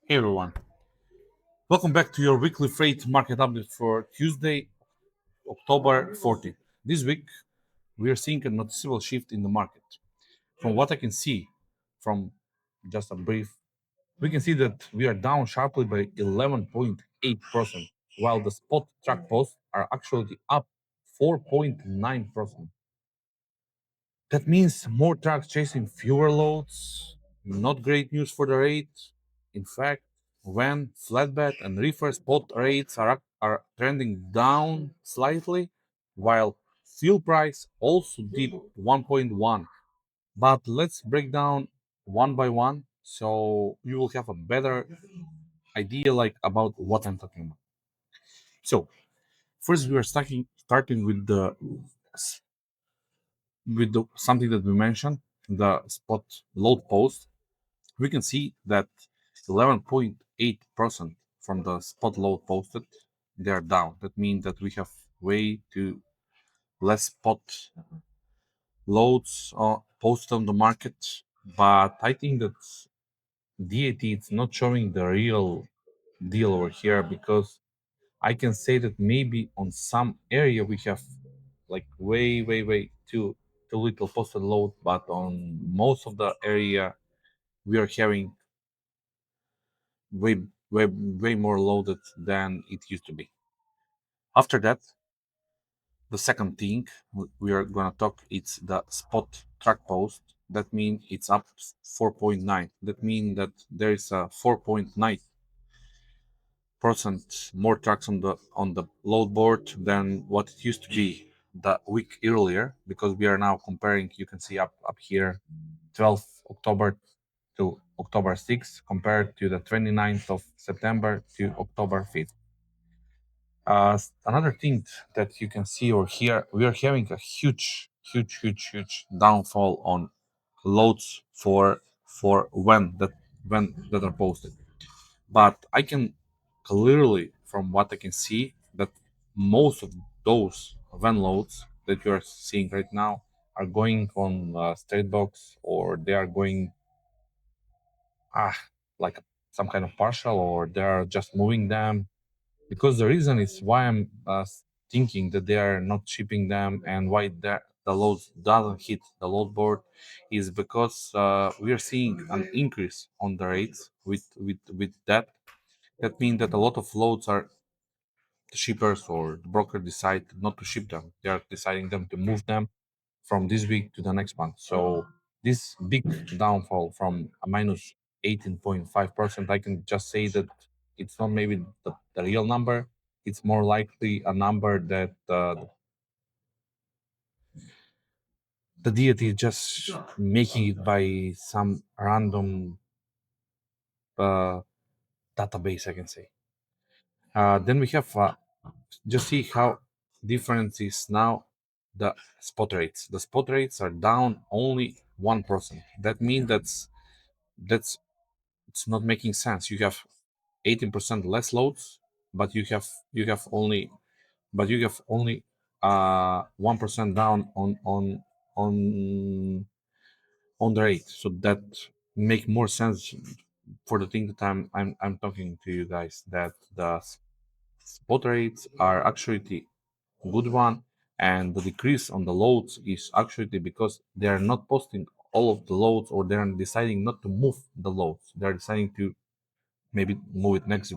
Hey everyone, welcome back to your weekly freight market update for Tuesday, October 14th. This week, we are seeing a noticeable shift in the market. From what I can see, from just a brief, we can see that we are down sharply by 11.8%, while the spot track posts are actually up 4.9%. That means more trucks chasing fewer loads. Not great news for the rate. In fact, when flatbed and reefer spot rates are trending down slightly, while fuel price also dipped 1.1. But let's break down one by one so you will have a better idea like about what I'm talking about. So first we are starting with the something that we mentioned, the spot load post. We can see that 11.8% from the spot load posted, they are down. That means that we have way too less spot loads posted on the market. But I think that DAT is not showing the real deal over here because I can say that maybe on some area we have like way too little posted load, but on most of the area we are having way way more loaded than it used to be. After that, the second thing we are gonna talk it's the spot track post. That means it's up 4.9. That means that there is a 4.9% more trucks on the load board than what it used to be the week earlier because we are now comparing. You can see up here 12th October to October 6th compared to the 29th of September to October 5th. Another thing that you can see or hear, we are having a huge downfall on loads for when that are posted. But I can clearly, from what I can see, that most of those van loads that you are seeing right now are going on straight box or they are going ah like some kind of partial or they are just moving them because the reason is why I'm thinking that they are not shipping them and why the load doesn't hit the load board is because we are seeing an increase on the rates with that. That means that a lot of loads are the shippers or the broker decide not to ship them. They are deciding them to move them from this week to the next month. So this big downfall from a minus 18.5%, I can just say that it's not maybe the real number. It's more likely a number that the deity is just making it by some random uh, database, I can say. Then we have just see how different is now the spot rates. The spot rates are down only 1%. That means that's it's not making sense. You have 18% less loads, but you have only 1% down on on the rate. So that make more sense for the thing that I'm talking to you guys that the spot rates are actually the good one and the decrease on the loads is actually because they are not posting all of the loads or they're deciding not to move the loads. They're deciding to maybe move it next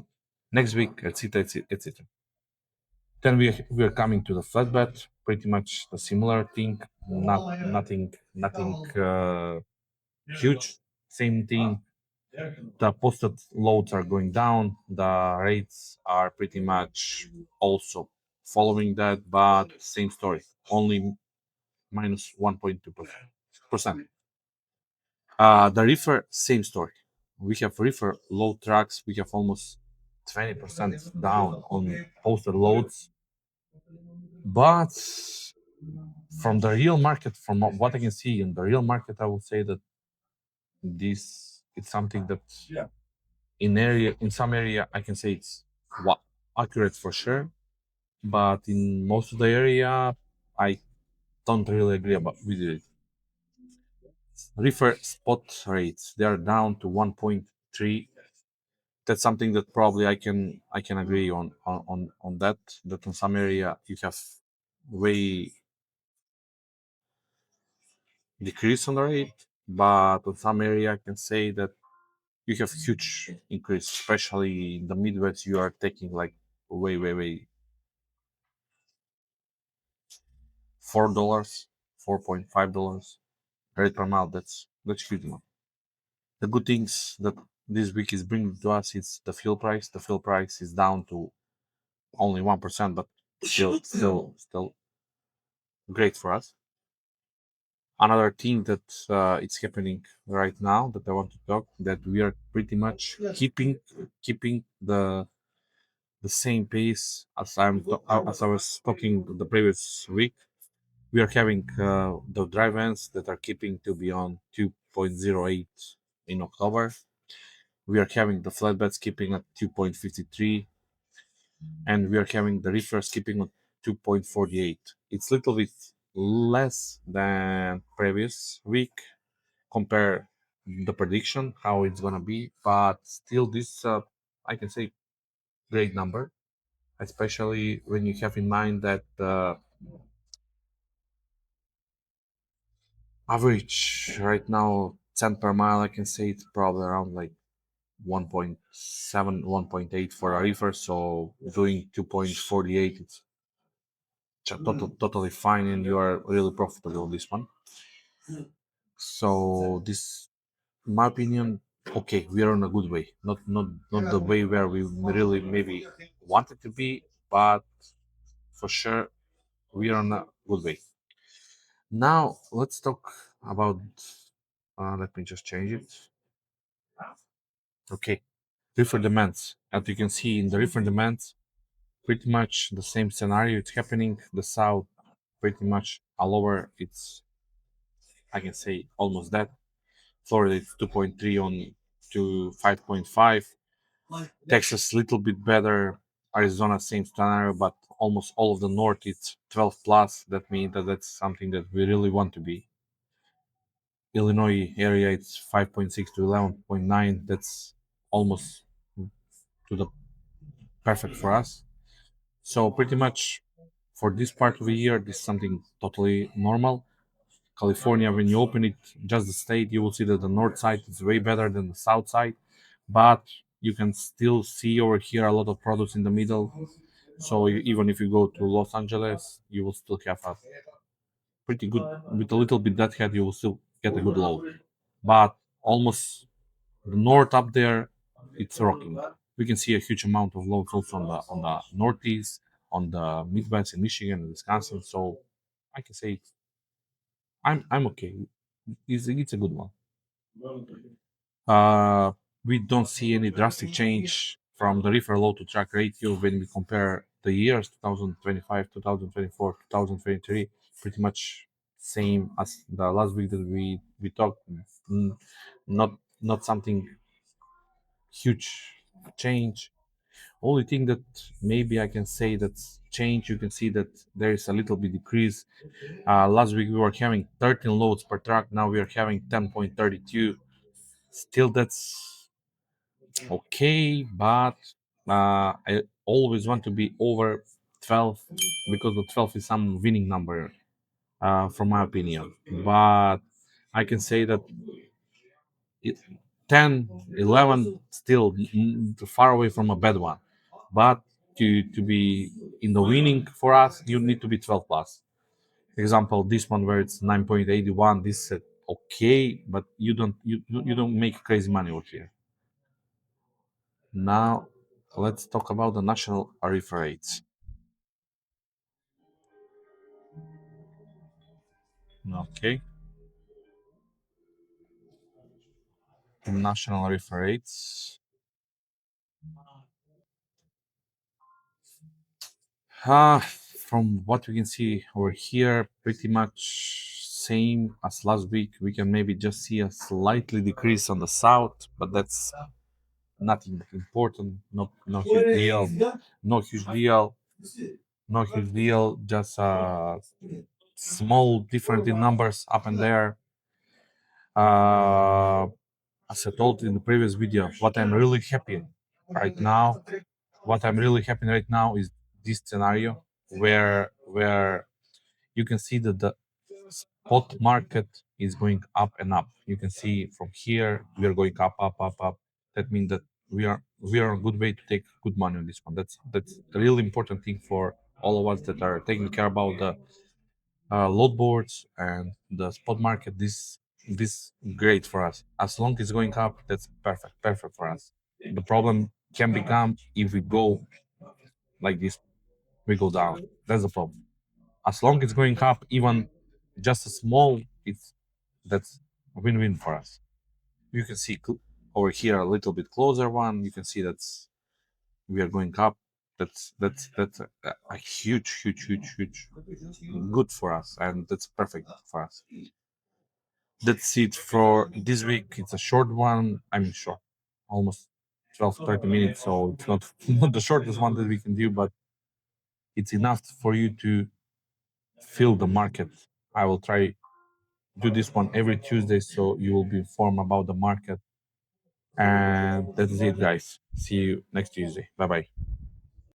week, etc., etc., etc. Then we are coming to the flatbed, pretty much the similar thing, nothing huge. Same thing. The posted loads are going down. The rates are pretty much also following that, but same story. Only minus 1.2%. The reefer, same story. We have reefer load tracks. We have almost 20% down on posted loads. But from the real market, from what I can see in the real market, I would say that this it's something that in some area I can say it's accurate for sure, but in most of the area I don't really agree about with it. Reefer spot rates they are down to 1.3 That's something that probably I can agree on that. That in some area you have way decrease on the rate, but in some area I can say that you have huge increase, especially in the Midwest. You are taking like way $4, $4.5 rate per mile. That's huge amount. The good things that this week is bringing to us is the fuel price. The fuel price is down to only 1%, but still great for us. Another thing that it's happening right now that I want to talk, that we are pretty much keeping the same pace as as I was talking the previous week. We are having the dry vans that are keeping to be on 2.08 in October. We are having the flatbeds keeping at 2.53, and we are having the reefers keeping at 2.48. It's a little bit less than previous week, compare the prediction how it's gonna be, but still this I can say great number, especially when you have in mind that average right now cent per mile, I can say it's probably around like 1.7, 1.8 for a reefer. So doing 2.48, it's totally fine, and you are really profitable on this one. So this, in my opinion, okay, we are on a good way. Not the way where we really maybe wanted to be, but for sure we are on a good way. Now let's talk about. Let me just change it. Okay, reefer demands. As you can see in the reefer demands, pretty much the same scenario. It's happening. The south, pretty much all over. It's, I can say, almost that. Florida it's 2.3 on to 5.5. Texas little bit better. Arizona same scenario, but almost all of the north it's 12 plus. That means that that's something that we really want to be. Illinois area it's 5.6 to 11.9. That's almost to the perfect for us. So pretty much for this part of the year, this is something totally normal. California, when you open it, just the state, you will see that the north side is way better than the south side, but you can still see over here a lot of products in the middle. So even if you go to Los Angeles, you will still have a pretty good, with a little bit that head, you will still get a good load. But almost the north up there, it's rocking. We can see a huge amount of loads also on the northeast, on the Midwest in Michigan and Wisconsin. So I can say I'm okay. It's a good one. Uh, we don't see any drastic change from the reefer load to truck ratio when we compare the years 2025, 2024, 2023. Pretty much same as the last week that we talked. Mm, not something huge change. Only thing that maybe I can say that's change. You can see that there is a little bit decrease. Last week we were having 13 loads per truck. Now we are having 10.32. Still, that's okay, but I always want to be over 12 because the 12 is some winning number, from my opinion. But I can say that it, 10, 11 still far away from a bad one. But to be in the winning for us, you need to be 12 plus. Example, this one where it's 9.81, this is okay, but you don't make crazy money over here. Now let's talk about the national reefer rates. Okay, national reefer rates. Uh, from what we can see over here, pretty much same as last week. We can maybe just see a slightly decrease on the south, but that's nothing important. No huge deal. No huge deal. No huge deal. Just small different in numbers up and there. Uh, as I told in the previous video, what I'm really happy right now. What I'm really happy right now is this scenario where you can see that the spot market is going up and up. You can see from here we are going up, up, up, up. That means that we are on a good way to take good money on this one. That's a really important thing for all of us that are taking care about the load boards and the spot market. This great for us. As long as it's going up, that's perfect for us. The problem can become if we go like this, we go down. That's the problem. As long as it's going up, even just a small, that's a win-win for us. You can see over here a little bit closer one. You can see that's we are going up. That's a huge good for us, and that's perfect for us. That's it for this week. It's a short one. I'm short, almost 12-30 minutes, so it's not not the shortest one that we can do, but it's enough for you to feel the market. I will try do this one every Tuesday, so you will be informed about the market. And that's it, guys. See you next Tuesday. Bye bye.